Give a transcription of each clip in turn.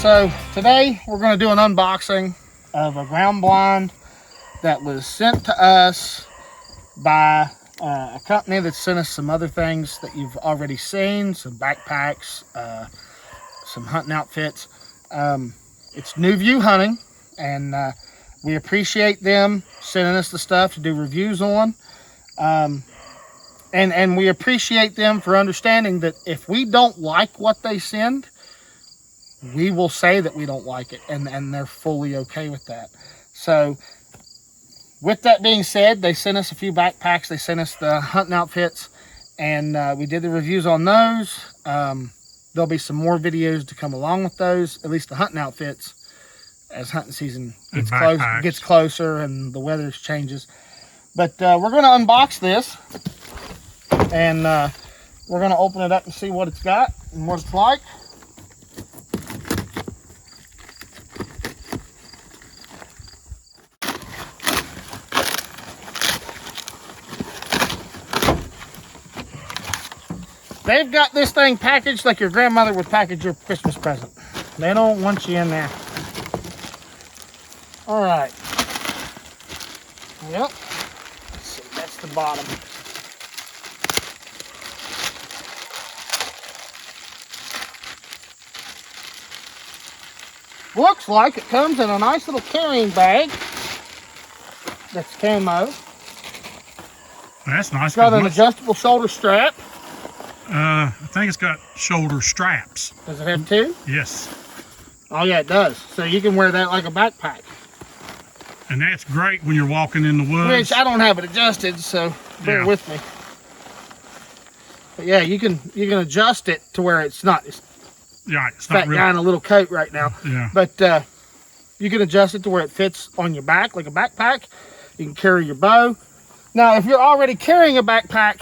So today we're going to do an unboxing of a ground blind that was sent to us by a company that sent us some other things that you've already seen, some backpacks, some hunting outfits. It's VIEW Hunting, and we appreciate them sending us the stuff to do reviews on. And we appreciate them for understanding that if we don't like what they send, we will say that we don't like it, and they're fully okay with that. So with that being said, they sent us a few backpacks, they sent us the hunting outfits, and we did the reviews on those. There'll be some more videos to come along with those, at least the hunting outfits, as hunting season gets closer and the weather changes. But we're going to unbox this, and we're going to open it up and see what it's got and what it's like. They've got this thing packaged like your grandmother would package your Christmas present. They don't want you in there. All right. Yep. Let's see, that's the bottom. Looks like it comes in a nice little carrying bag that's camo. That's nice. It's got an adjustable shoulder strap. I think it's got shoulder straps. Does it have two? Yes. Oh yeah, it does. So you can wear that like a backpack. And that's great when you're walking in the woods. Which I don't have it adjusted, so bear with me. But yeah, you can adjust it to where it's not. It's not fat guy in a little coat right now. Yeah. But you can adjust it to where it fits on your back like a backpack. You can carry your bow. Now, if you're already carrying a backpack,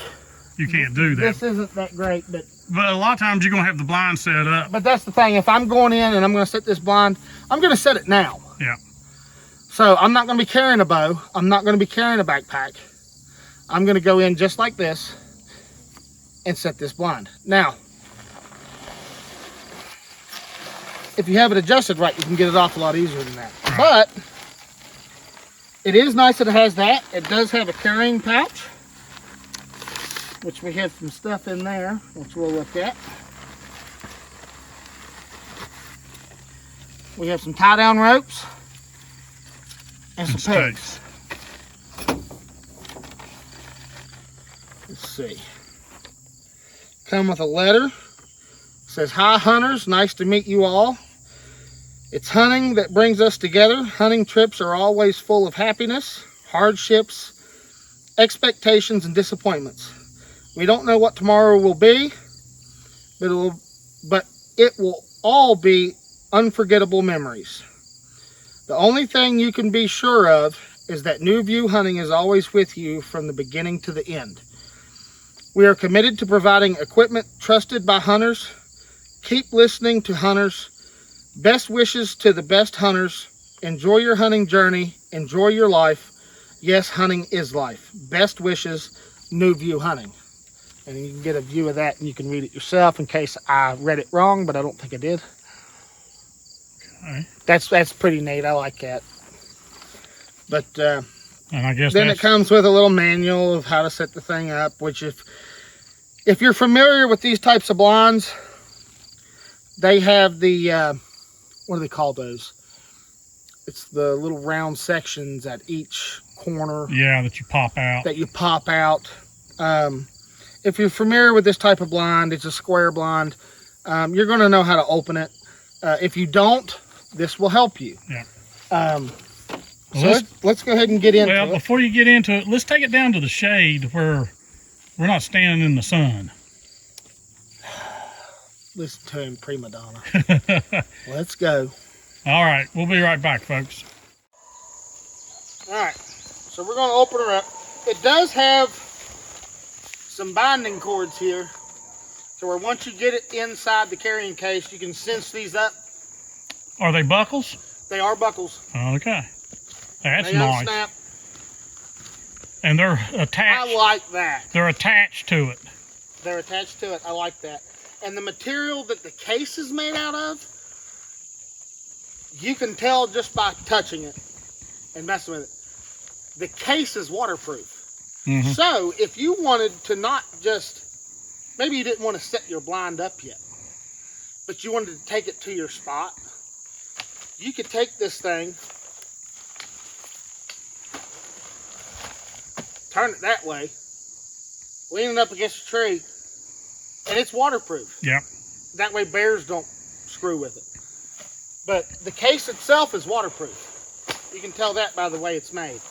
you can't do that. This isn't that great, but a lot of times you're gonna have the blind set up. But that's the thing. If I'm going in and I'm gonna set this blind, I'm gonna set it now. Yeah. So I'm not gonna be carrying a bow. I'm not gonna be carrying a backpack. I'm gonna go in just like this and set this blind. Now, if you have it adjusted right, you can get it off a lot easier than that. Right. But it is nice that it has that. It does have a carrying pouch, which we have some stuff in there, which we'll look at. We have some tie-down ropes and some pegs. Let's see. Come with a letter. It says, "Hi hunters, nice to meet you all. It's hunting that brings us together. Hunting trips are always full of happiness, hardships, expectations, and disappointments. We don't know what tomorrow will be, but it will all be unforgettable memories. The only thing you can be sure of is that VIEW Hunting is always with you from the beginning to the end. We are committed to providing equipment trusted by hunters. Keep listening to hunters. Best wishes to the best hunters. Enjoy your hunting journey. Enjoy your life. Yes, hunting is life. Best wishes, VIEW Hunting." And you can get a view of that and you can read it yourself in case I read it wrong, but I don't think I did. Okay. That's pretty neat. I like that. But and I guess then it comes with a little manual of how to set the thing up, which if you're familiar with these types of blinds, they have the what do they call those? It's the little round sections at each corner. Yeah, that you pop out. If you're familiar with this type of blind, it's a square blind. You're going to know how to open it. If you don't, this will help you. Yeah. So let's go ahead and get into it. Well, before you get into it, let's take it down to the shade where we're not standing in the sun. Listen to him, prima donna. Let's go. All right, we'll be right back, folks. All right, so we're going to open her up. It does have some binding cords here, so where once you get it inside the carrying case, you can cinch these up. Are they buckles? They are buckles. Okay, that's nice. Unsnap. And they're attached. I like that. They're attached to it. They're attached to it. I like that. And the material that the case is made out of you can tell just by touching it and messing with it. The case is waterproof. Mm-hmm. So if you wanted to not just, maybe you didn't want to set your blind up yet, but you wanted to take it to your spot, you could take this thing, turn it that way, lean it up against a tree, and it's waterproof. Yep. That way bears don't screw with it. But the case itself is waterproof. You can tell that by the way it's made.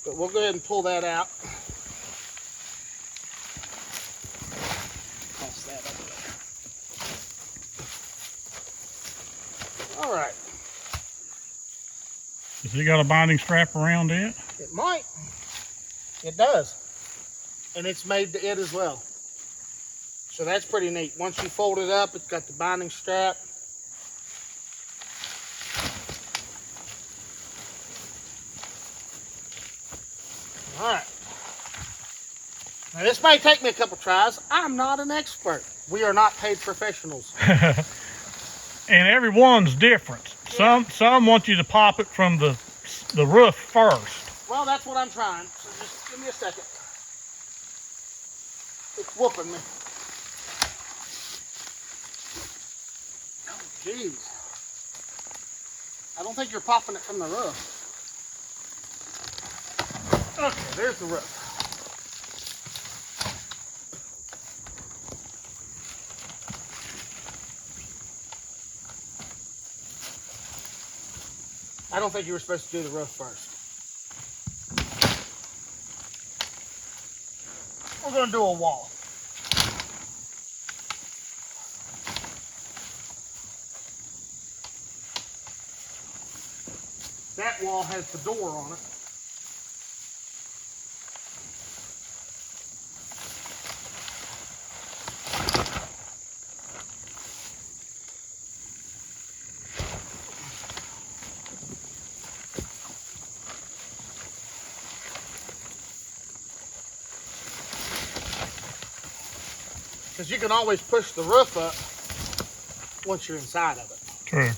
But we'll go ahead and pull that out. Toss that up there. All right. Has it got a binding strap around it? It might. It does. And it's made to it as well. So that's pretty neat. Once you fold it up, it's got the binding strap. All right. Now this may take me a couple tries. I'm not an expert. We are not paid professionals. And every one's different. Yeah. Some want you to pop it from the roof first. Well, that's what I'm trying. So just give me a second. It's whooping me. Oh, jeez. I don't think you're popping it from the roof. Okay, there's the roof. I don't think you were supposed to do the roof first. We're going to do a wall. That wall has the door on it. Because you can always push the roof up once you're inside of it. True.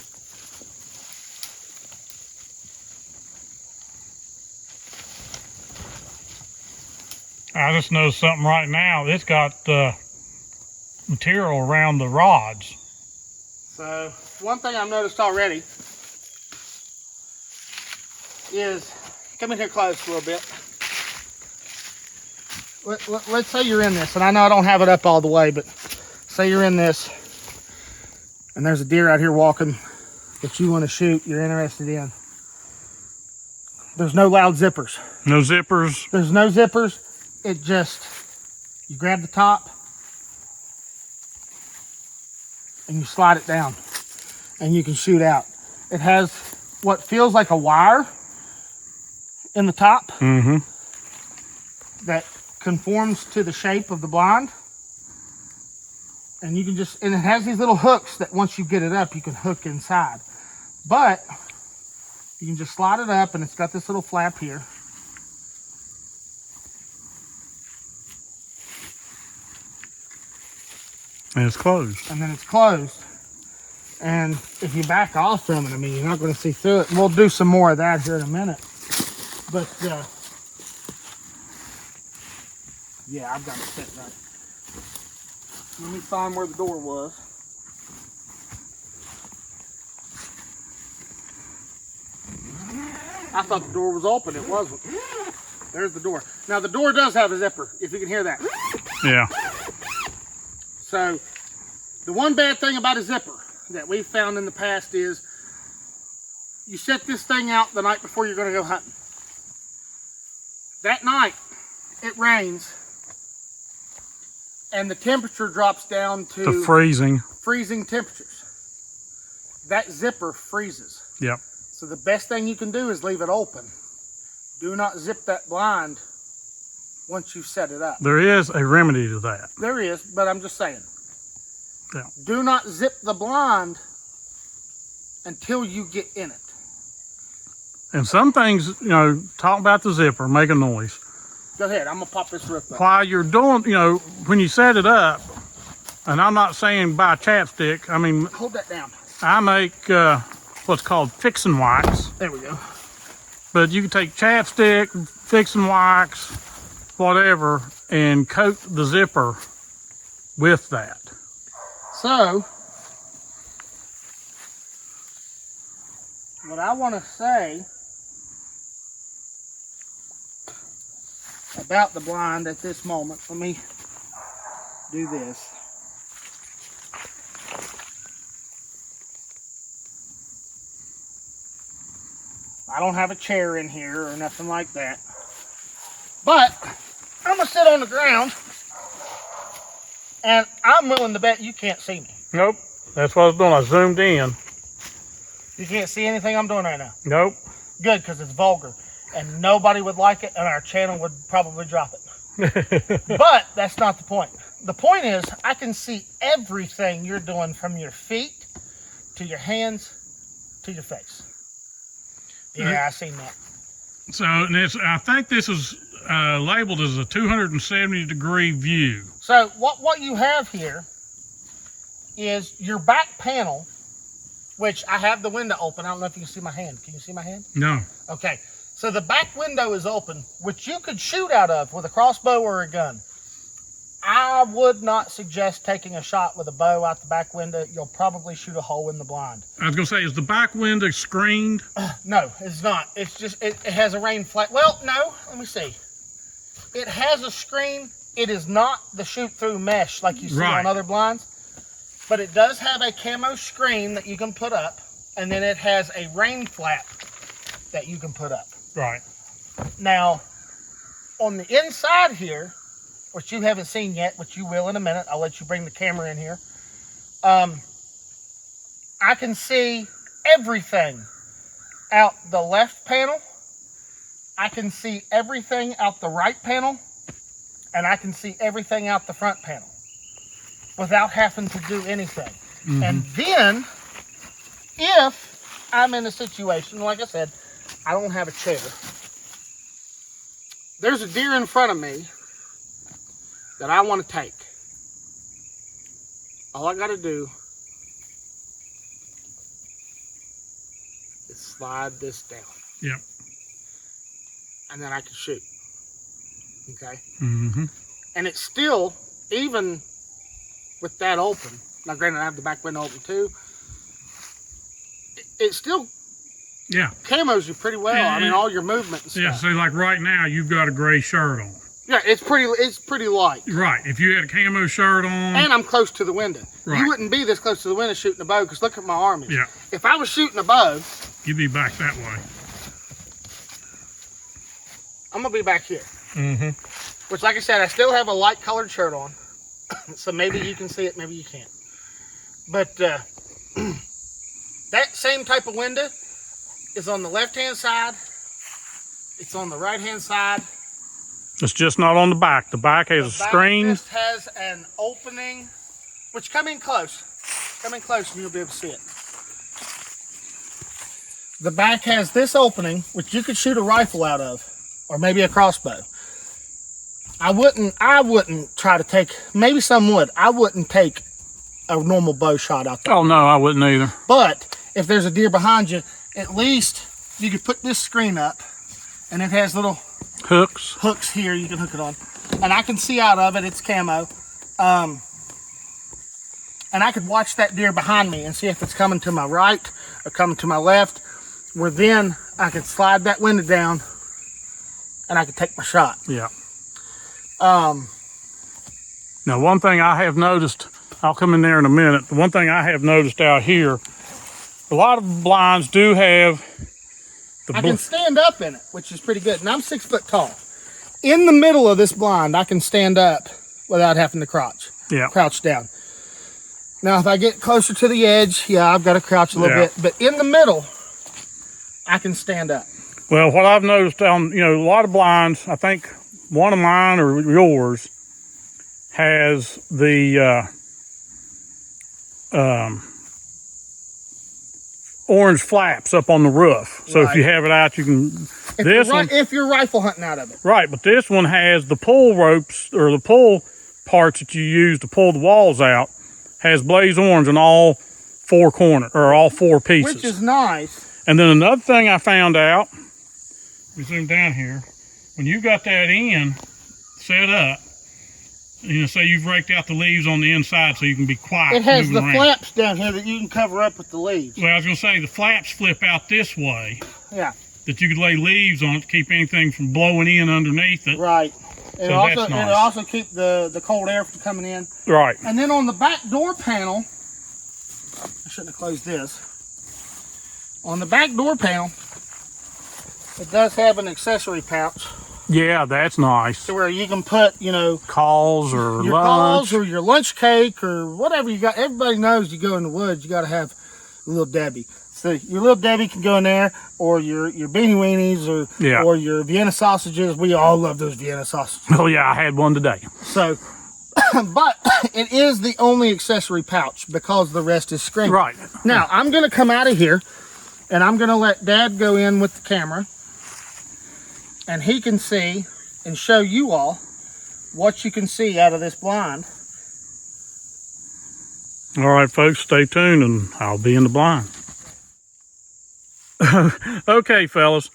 I just noticed something right now. It's got material around the rods. So one thing I've noticed already is, come in here close a little bit. Let's say you're in this, and I know I don't have it up all the way, but say you're in this, and there's a deer out here walking that you want to shoot, you're interested in. There's no loud zippers. No zippers. There's no zippers. It just, you grab the top, and you slide it down, and you can shoot out. It has what feels like a wire in the top. Mm-hmm. That conforms to the shape of the blind, and you can just, and it has these little hooks that once you get it up you can hook inside, but you can just slide it up, and it's got this little flap here, And it's closed. and then it's closed. And if you back off from it, I mean, you're not going to see through it. And we'll do some more of that here in a minute, but yeah, I've got it set right. Let me find where the door was. I thought the door was open. It wasn't. There's the door. Now the door does have a zipper, if you can hear that. Yeah. So the one bad thing about a zipper that we've found in the past is you set this thing out the night before you're going to go hunting. That night it rains, and the temperature drops down to freezing temperatures. That zipper freezes. Yep. So the best thing you can do is leave it open. Do not zip that blind once you've set it up. There is a remedy to that. There is, but I'm just saying. Yeah. Do not zip the blind until you get in it. And some things, you know, talk about the zipper, make a noise. Go ahead, I'm gonna pop this roof up. While you're doing, you know, when you set it up, and I'm not saying buy chapstick, I mean, Hold that down. I make what's called fixin' wax. There we go. But you can take chapstick, fixin' wax, whatever, and coat the zipper with that. So, what I want to say about the blind at this moment, let me do this. I don't have a chair in here or nothing like that. But I'm going to sit on the ground, and I'm willing to bet you can't see me. Nope. That's what I was doing. I zoomed in. You can't see anything I'm doing right now? Nope. Good, because it's vulgar. And nobody would like it, and our channel would probably drop it. But that's not the point. The point is, I can see everything you're doing from your feet to your hands to your face. Yeah, I seen that. So, and I think this is labeled as a 270-degree view. So what you have here is your back panel, which I have the window open. I don't know if you can see my hand. Can you see my hand? No. Okay. So the back window is open, which you could shoot out of with a crossbow or a gun. I would not suggest taking a shot with a bow out the back window. You'll probably shoot a hole in the blind. I was going to say, is the back window screened? No, it's not. It's just, it has a rain flat. Well, no, let me see. It has a screen. It is not the shoot-through mesh like you see on other blinds. But it does have a camo screen that you can put up. And then it has a rain flap that you can put up. Right. Now, on the inside here, which you haven't seen yet, which you will in a minute. I'll let you bring the camera in here. I can see everything out the left panel. I can see everything out the right panel. And I can see everything out the front panel without having to do anything. Mm-hmm. And then, if I'm in a situation, like I said, I don't have a chair. There's a deer in front of me that I want to take. All I got to do is slide this down. Yep. And then I can shoot. Okay? Mm-hmm. And it's still, even with that open, now granted I have the back window open too, it still camos you pretty well. I mean, all your movement and stuff. Yeah, so like right now, you've got a gray shirt on. Yeah, it's pretty light. Right. If you had a camo shirt on. And I'm close to the window. Right. You wouldn't be this close to the window shooting a bow, because look at my arm. Yeah. If I was shooting a bow, you'd be back that way. I'm going to be back here. Mm-hmm. Which, like I said, I still have a light colored shirt on. So maybe you can see it, maybe you can't. But that same type of window is on the left-hand side. It's on the right-hand side. It's just not on the back. The back has a screen. The back just has an opening, which come in close. Come in close and you'll be able to see it. The back has this opening, which you could shoot a rifle out of, or maybe a crossbow. I wouldn't try to take, maybe some would. I wouldn't take a normal bow shot out there. Oh no, I wouldn't either. But if there's a deer behind you, at least you could put this screen up, and it has little hooks here you can hook it on, and I can see out of it. It's camo, and I could watch that deer behind me and see if it's coming to my right or coming to my left, where then I could slide that window down and I could take my shot. Yeah. Now, one thing I have noticed, I'll come in there in a minute. The one thing I have noticed out here, a lot of blinds do have I can stand up in it, which is pretty good. And I'm 6 foot tall. In the middle of this blind, I can stand up without having to crouch down. Now, if I get closer to the edge, I've got to crouch a little bit. But in the middle, I can stand up. Well, what I've noticed on, a lot of blinds, I think one of mine or yours has the orange flaps up on the roof. So if you have it out, you can... If you're rifle hunting out of it. Right, but this one has the pull ropes, or the pull parts that you use to pull the walls out, has blaze orange on all four corner or all four pieces. Which is nice. And then another thing I found out, we zoom down here, when you got that end set up, you know, say you've raked out the leaves on the inside so you can be quiet. It has the around. flaps down here that you can cover up with the leaves. Well, I was going to say the flaps flip out this way. Yeah. That you could lay leaves on it to keep anything from blowing in underneath it. Right. It'll also, that's nice. it'll also keep the cold air from coming in. Right. And then on the back door panel, I shouldn't have closed this. On the back door panel, it does have an accessory pouch. Yeah, that's nice. To where you can put, you know, calls or your lunch. calls or your lunch cake or whatever you got. Everybody knows you go in the woods, you got to have a little Debbie. So your little Debbie can go in there, or your beanie weenies, or your Vienna sausages. We all love those Vienna sausages. Oh yeah, I had one today. So, but it is the only accessory pouch because the rest is screen. Right. Now I'm going to come out of here, and I'm going to let Dad go in with the camera, and he can see and show you all what you can see out of this blind. All right, folks, stay tuned, and I'll be in the blind. Okay, fellas,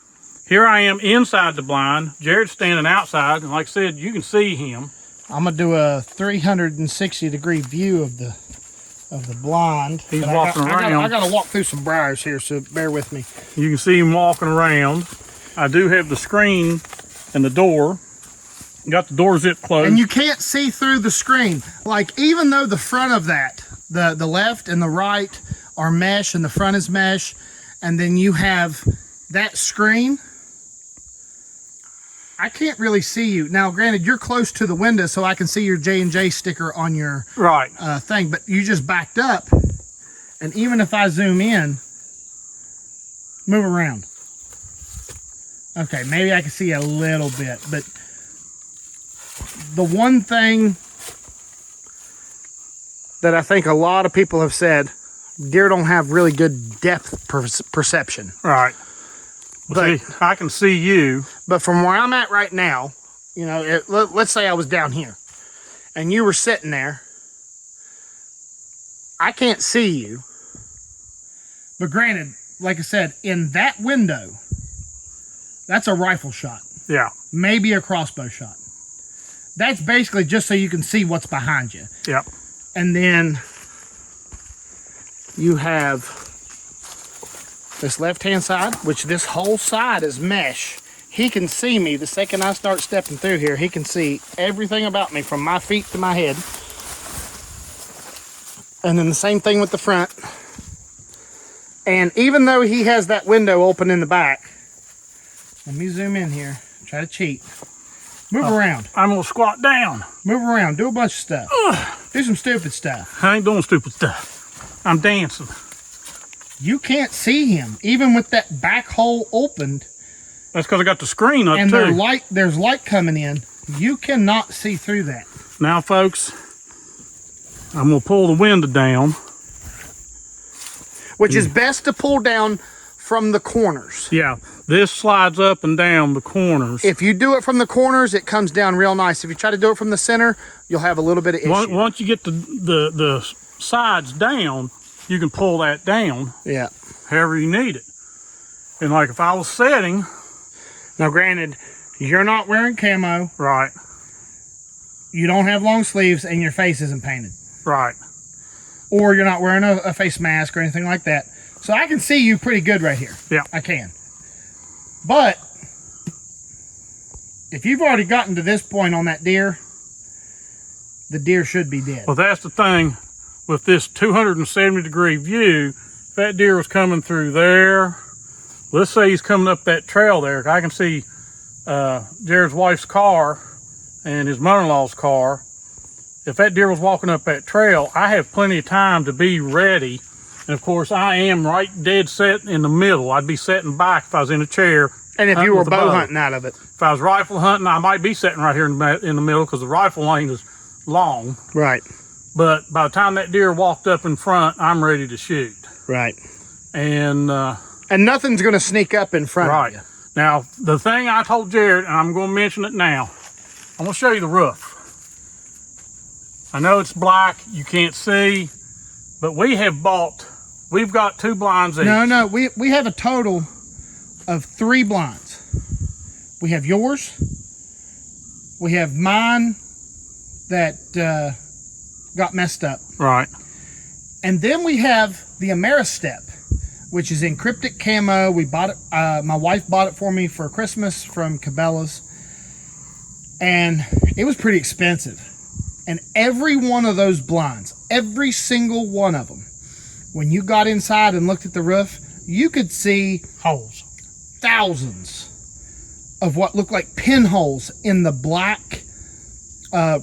here I am inside the blind. Jared's standing outside, and like I said, you can see him. I'm gonna do a 360-degree view of the blind. He's walking around. I gotta walk through some briars here, so bear with me. You can see him walking around. I do have the screen and the door. Got the door zip closed. And you can't see through the screen. Like, even though the front of that, the left and the right are mesh and the front is mesh, and then you have that screen, I can't really see you. Now, granted, you're close to the window, so I can see your J&J sticker on your right thing, but you just backed up, and even if I zoom in, move around. Okay, maybe I can see a little bit, but the one thing that I think a lot of people have said, deer don't have really good depth perception. Right. But see, I can see you. But from where I'm at right now, you know, let's say I was down here and you were sitting there. I can't see you. But granted, like I said, in that window, that's a rifle shot. Yeah. Maybe a crossbow shot. That's basically just so you can see what's behind you. Yep. And then you have this left-hand side, which this whole side is mesh. He can see me the second I start stepping through here. He can see everything about me from my feet to my head. And then the same thing with the front. And even though he has that window open in the back, let me zoom in here, try to cheat. Move around. I'm gonna squat down. Move around, do a bunch of stuff. Do some stupid stuff. I ain't doing stupid stuff. I'm dancing. You can't see him, even with that back hole opened. That's because I got the screen up and too. There's light coming in. You cannot see through that. Now, folks, I'm gonna pull the window down. Which is best to pull down from the corners. Yeah, this slides up and down the corners. If you do it from the corners, it comes down real nice. If you try to do it from the center, you'll have a little bit of issue. Once you get the sides down, you can pull that down. Yeah. However you need it. And like if I was setting. Now granted, you're not wearing camo. Right. You don't have long sleeves and your face isn't painted. Right. Or you're not wearing a face mask or anything like that. So I can see you pretty good right here. Yeah. I can. But if you've already gotten to this point on that deer, the deer should be dead. Well, that's the thing with this 270-degree view. If that deer was coming through there, let's say he's coming up that trail there. I can see Jared's wife's car and his mother-in-law's car. If that deer was walking up that trail, I have plenty of time to be ready. And of course, I am right dead set in the middle. I'd be sitting back if I was in a chair. And if you were bow hunting out of it. If I was rifle hunting, I might be sitting right here in the middle because the rifle lane is long. Right. But by the time that deer walked up in front, I'm ready to shoot. Right. And nothing's going to sneak up in front of you. Now, the thing I told Jared, and I'm going to mention it now, I'm going to show you the roof. I know it's black, you can't see, but we have bought we've got 2 blinds each. No, we have a total of 3 blinds. We have yours, we have mine that got messed up. Right. And then we have the Ameristep, which is in cryptic camo. We bought it, my wife bought it for me for Christmas from Cabela's. And it was pretty expensive. And every one of those blinds, every single one of them, when you got inside and looked at the roof, you could see Holes. thousands of what looked like pinholes in the black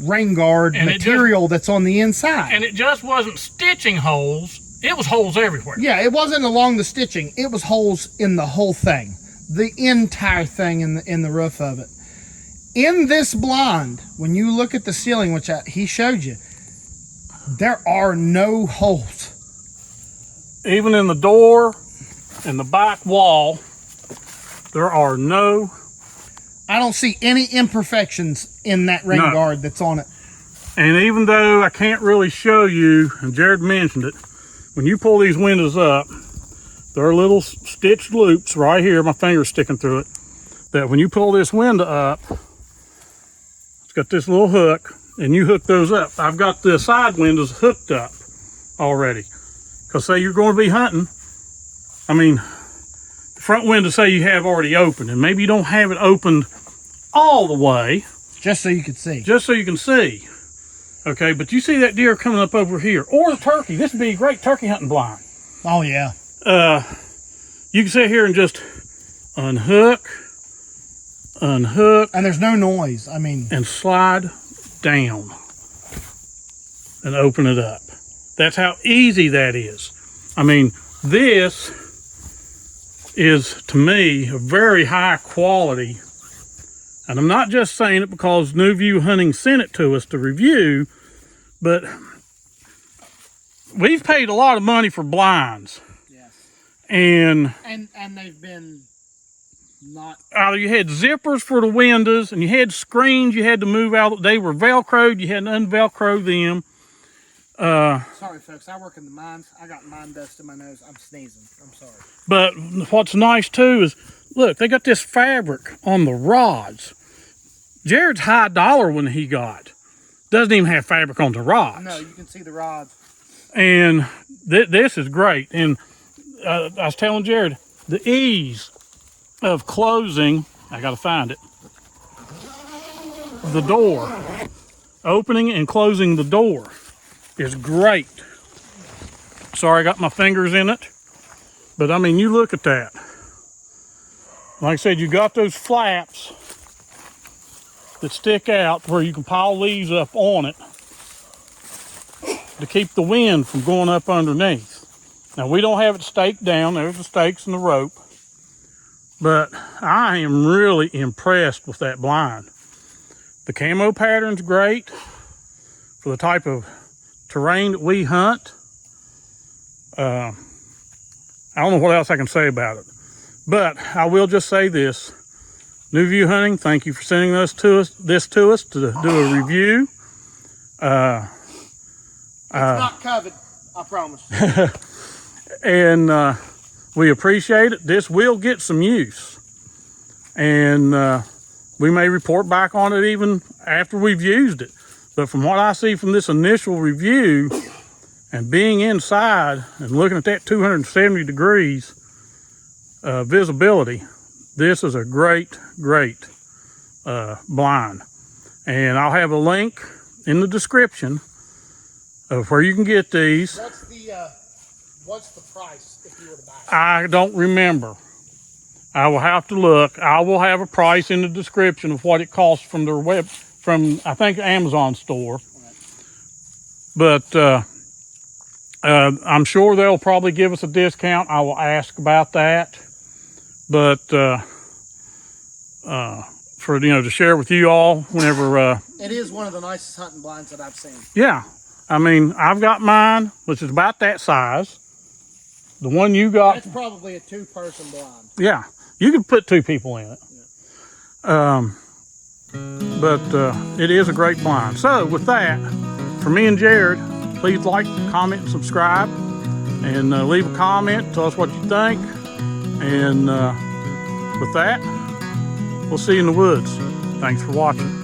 rain guard material that's on the inside. And it just wasn't stitching holes, it was holes everywhere. Yeah, it wasn't along the stitching, it was holes in the whole thing, the entire thing in the roof of it. In this blind, when you look at the ceiling, which he showed you, there are no holes. Even in the door and the back wall, there are no. I don't see any imperfections in that rain guard that's on it. And even though I can't really show you, and Jared mentioned it, when you pull these windows up, there are little stitched loops right here, my finger's sticking through it, that when you pull this window up, it's got this little hook, and you hook those up. I've got the side windows hooked up already. Because say you're going to be hunting, I mean, the front window say you have already opened, and maybe you don't have it opened all the way. Just so you could see. Just so you can see. Okay, but you see that deer coming up over here, or the turkey. This would be a great turkey hunting blind. Oh, yeah. You can sit here and just unhook, And there's no noise. I mean, and slide down and open it up. That's how easy that is. I mean, this is, to me, a very high quality. And I'm not just saying it because New View Hunting sent it to us to review, but we've paid a lot of money for blinds. yes. And they've been not. Either you had zippers for the windows, and you had screens you had to move out. They were Velcroed. You had to unvelcro them. Sorry, folks. I work in the mines. I got mine dust in my nose. I'm sneezing. I'm sorry. But what's nice too is, look, they got this fabric on the rods. Jared's high dollar one he got doesn't even have fabric on the rods. No, you can see the rods. And this is great. And I was telling Jared, the ease of closing, I got to find it, the door, opening and closing the door is great. Sorry, I got my fingers in it. But I mean, you look at that. Like I said, you got those flaps that stick out where you can pile leaves up on it to keep the wind from going up underneath. Now, we don't have it staked down. There's the stakes and the rope. But I am really impressed with that blind. The camo pattern's great for the type of terrain that we hunt. I don't know what else I can say about it. But I will just say this. New View Hunting, thank you for sending this to us to do a review. It's not covered, I promise. And we appreciate it. This will get some use. And we may report back on it even after we've used it. But from what I see from this initial review and being inside and looking at that 270 degrees visibility, this is a great blind. And I'll have a link in the description of where you can get these. What's the price if you were to buy it? I don't remember. I will have to look. I will have a price in the description of what it costs from their from I think Amazon store. But I'm sure they'll probably give us a discount. I will ask about that. But for to share with you all whenever it is one of the nicest hunting blinds that I've seen. Yeah. I mean, I've got mine, which is about that size. The one you got, that's probably a 2-person blind. Yeah, you could put 2 people in it. Yeah. But it is a great blind. So with that, for me and Jared, please like, comment, and subscribe. and leave a comment. Tell us what you think. And with that, we'll see you in the woods. Thanks for watching.